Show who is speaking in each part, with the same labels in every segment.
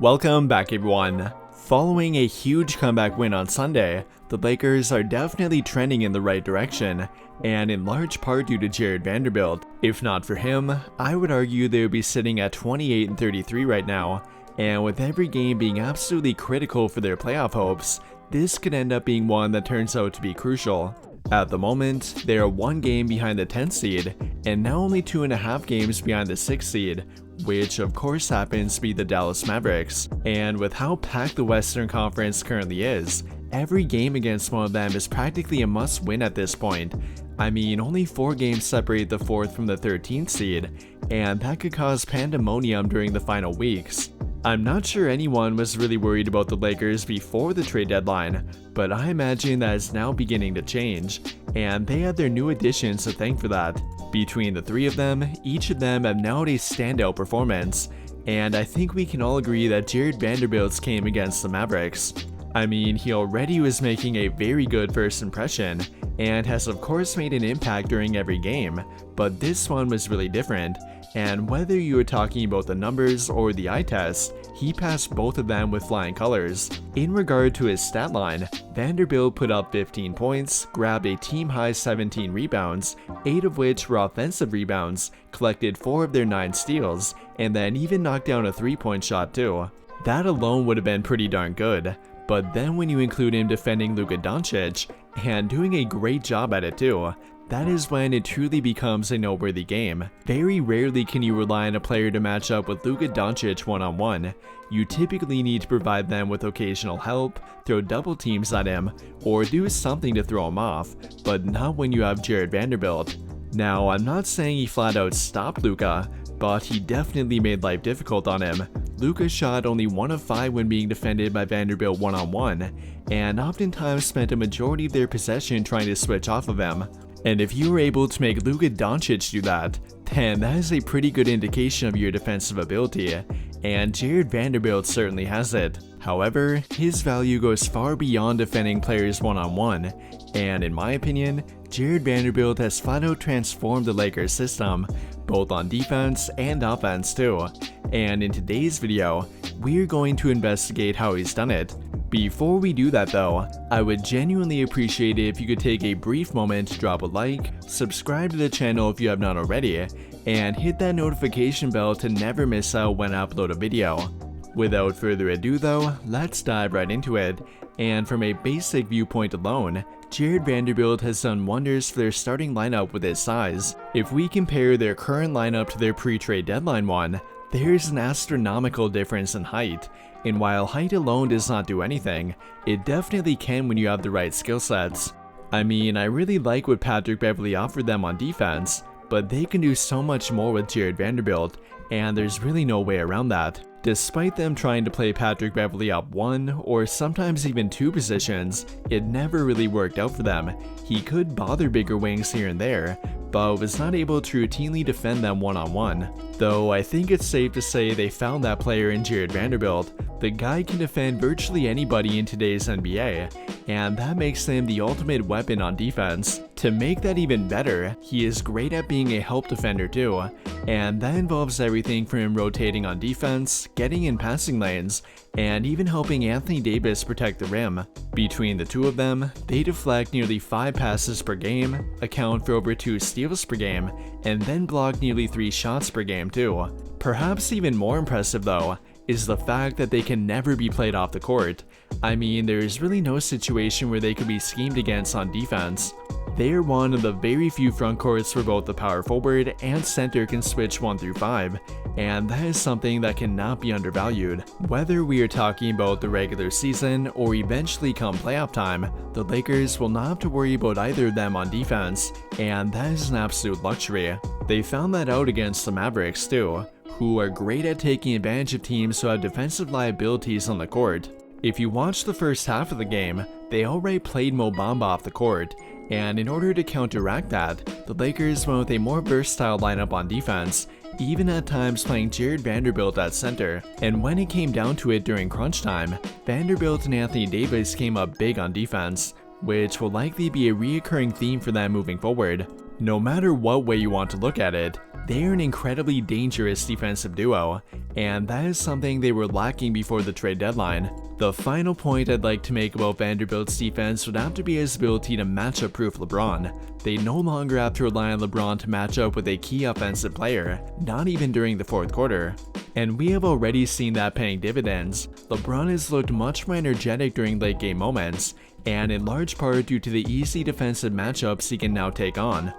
Speaker 1: Welcome back everyone. Following a huge comeback win on Sunday, the Lakers are definitely trending in the right direction, and in large part due to Jared Vanderbilt. If not for him, I would argue they would be sitting at 28-33 right now, and with every game being absolutely critical for their playoff hopes, this could end up being one that turns out to be crucial. At the moment, they are one game behind the 10th seed, and now only 2.5 games behind the 6th seed, which of course happens to be the Dallas Mavericks. And with how packed the Western Conference currently is, every game against one of them is practically a must-win at this point. I mean, only 4 games separate the 4th from the 13th seed, and that could cause pandemonium during the final weeks. I'm not sure anyone was really worried about the Lakers before the trade deadline, but I imagine that is now beginning to change, and they had their new additions to thank for that. Between the 3 of them, each of them have now had a standout performance, and I think we can all agree that Jared Vanderbilt's came against the Mavericks. I mean, he already was making a very good first impression, and has of course made an impact during every game, but this one was really different. And whether you were talking about the numbers or the eye test, he passed both of them with flying colors. In regard to his stat line, Vanderbilt put up 15 points, grabbed a team-high 17 rebounds, 8 of which were offensive rebounds, collected 4 of their 9 steals, and then even knocked down a 3-point shot too. That alone would have been pretty darn good, but then when you include him defending Luka Doncic, and doing a great job at it too, that is when it truly becomes a noteworthy game. Very rarely can you rely on a player to match up with Luka Doncic one-on-one. You typically need to provide them with occasional help, throw double teams at him, or do something to throw him off, but not when you have Jared Vanderbilt. Now, I'm not saying he flat out stopped Luka, but he definitely made life difficult on him. Luka shot only 1 of 5 when being defended by Vanderbilt one-on-one, and oftentimes spent a majority of their possession trying to switch off of him. And if you were able to make Luka Doncic do that, then that is a pretty good indication of your defensive ability, and Jared Vanderbilt certainly has it. However, his value goes far beyond defending players one-on-one, and in my opinion, Jared Vanderbilt has flat out transformed the Lakers system, both on defense and offense too. And in today's video, we're going to investigate how he's done it. Before we do that though, I would genuinely appreciate it if you could take a brief moment to drop a like, subscribe to the channel if you have not already, and hit that notification bell to never miss out when I upload a video. Without further ado though, let's dive right into it, and from a basic viewpoint alone, Jared Vanderbilt has done wonders for their starting lineup with his size. If we compare their current lineup to their pre-trade deadline one, there's an astronomical difference in height, and while height alone does not do anything, it definitely can when you have the right skill sets. I mean, I really like what Patrick Beverley offered them on defense, but they can do so much more with Jared Vanderbilt, and there's really no way around that. Despite them trying to play Patrick Beverley up 1 or sometimes even 2 positions, it never really worked out for them. He could bother bigger wings here and there, but was not able to routinely defend them one-on-one. Though I think it's safe to say they found that player in Jared Vanderbilt. The guy can defend virtually anybody in today's NBA, and that makes him the ultimate weapon on defense. To make that even better, he is great at being a help defender too, and that involves everything from him rotating on defense, getting in passing lanes, and even helping Anthony Davis protect the rim. Between the 2 of them, they deflect nearly 5 passes per game, account for over 2 steals per game, and then block nearly 3 shots per game too. Perhaps even more impressive though, is the fact that they can never be played off the court. I mean, there is really no situation where they could be schemed against on defense. They are one of the very few front courts where both the power forward and center can switch 1 through 5, and that is something that cannot be undervalued. Whether we are talking about the regular season or eventually come playoff time, the Lakers will not have to worry about either of them on defense, and that is an absolute luxury. They found that out against the Mavericks too, who are great at taking advantage of teams who have defensive liabilities on the court. If you watch the first half of the game, they outright played Mo Bamba off the court, and in order to counteract that, the Lakers went with a more versatile lineup on defense, even at times playing Jared Vanderbilt at center. And when it came down to it during crunch time, Vanderbilt and Anthony Davis came up big on defense, which will likely be a reoccurring theme for them moving forward. No matter what way you want to look at it, They are an incredibly dangerous defensive duo, and that is something they were lacking before the trade deadline. The final point I'd like to make about Vanderbilt's defense would have to be his ability to matchup-proof LeBron. They no longer have to rely on LeBron to match up with a key offensive player, not even during the fourth quarter. And we have already seen that paying dividends. LeBron has looked much more energetic during late game moments, and in large part due to the easy defensive matchups he can now take on.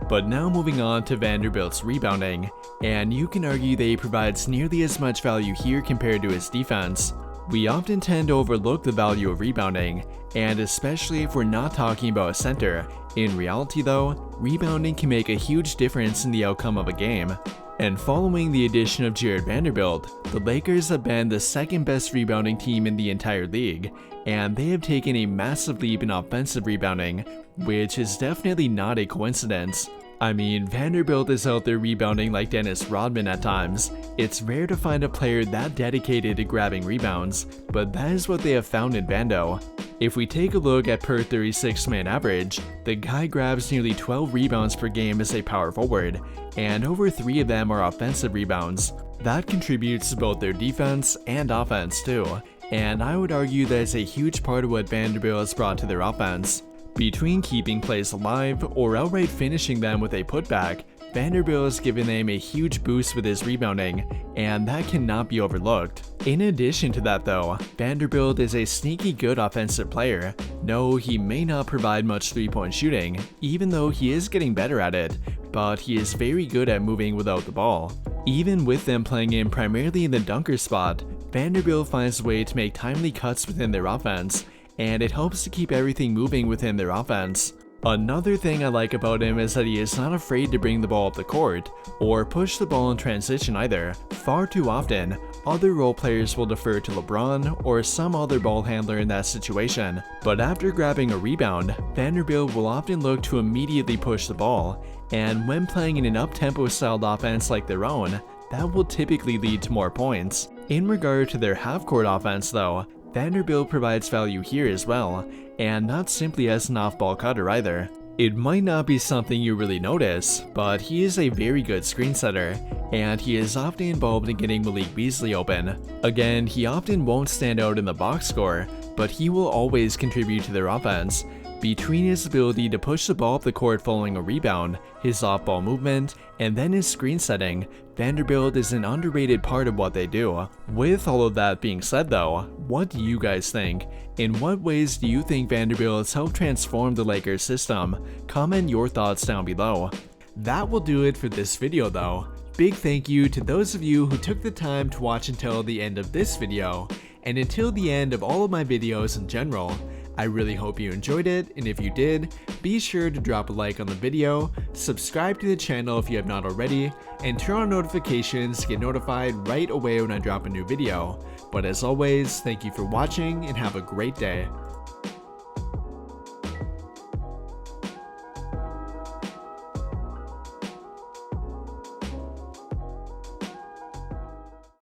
Speaker 1: But now moving on to Vanderbilt's rebounding, and you can argue that he provides nearly as much value here compared to his defense. We often tend to overlook the value of rebounding, and especially if we're not talking about a center. In reality though, rebounding can make a huge difference in the outcome of a game. And following the addition of Jared Vanderbilt, the Lakers have been the second best rebounding team in the entire league, and they have taken a massive leap in offensive rebounding, which is definitely not a coincidence. I mean, Vanderbilt is out there rebounding like Dennis Rodman at times. It's rare to find a player that dedicated to grabbing rebounds, but that is what they have found in Vando. If we take a look at per 36-man average, the guy grabs nearly 12 rebounds per game as a power forward, and over 3 of them are offensive rebounds. That contributes to both their defense and offense too, and I would argue that is a huge part of what Vanderbilt has brought to their offense. Between keeping plays alive or outright finishing them with a putback, Vanderbilt has given them a huge boost with his rebounding, and that cannot be overlooked. In addition to that though, Vanderbilt is a sneaky good offensive player. No, he may not provide much three-point shooting, even though he is getting better at it, but he is very good at moving without the ball. Even with them playing him primarily in the dunker spot, Vanderbilt finds a way to make timely cuts within their offense, and it helps to keep everything moving within their offense. Another thing I like about him is that he is not afraid to bring the ball up the court, or push the ball in transition either. Far too often, other role players will defer to LeBron or some other ball handler in that situation, but after grabbing a rebound, Vanderbilt will often look to immediately push the ball, and when playing in an up-tempo styled offense like their own, that will typically lead to more points. In regard to their half-court offense though, Vanderbilt provides value here as well, and not simply as an off-ball cutter either. It might not be something you really notice, but he is a very good screen setter, and he is often involved in getting Malik Beasley open. Again, he often won't stand out in the box score, but he will always contribute to their offense. Between his ability to push the ball up the court following a rebound, his off-ball movement, and then his screen setting, Vanderbilt is an underrated part of what they do. With all of that being said though, what do you guys think? In what ways do you think Vanderbilt has helped transform the Lakers system? Comment your thoughts down below. That will do it for this video though. Big thank you to those of you who took the time to watch until the end of this video, and until the end of all of my videos in general. I really hope you enjoyed it, and if you did, be sure to drop a like on the video, subscribe to the channel if you have not already, and turn on notifications to get notified right away when I drop a new video. But as always, thank you for watching and have a great day.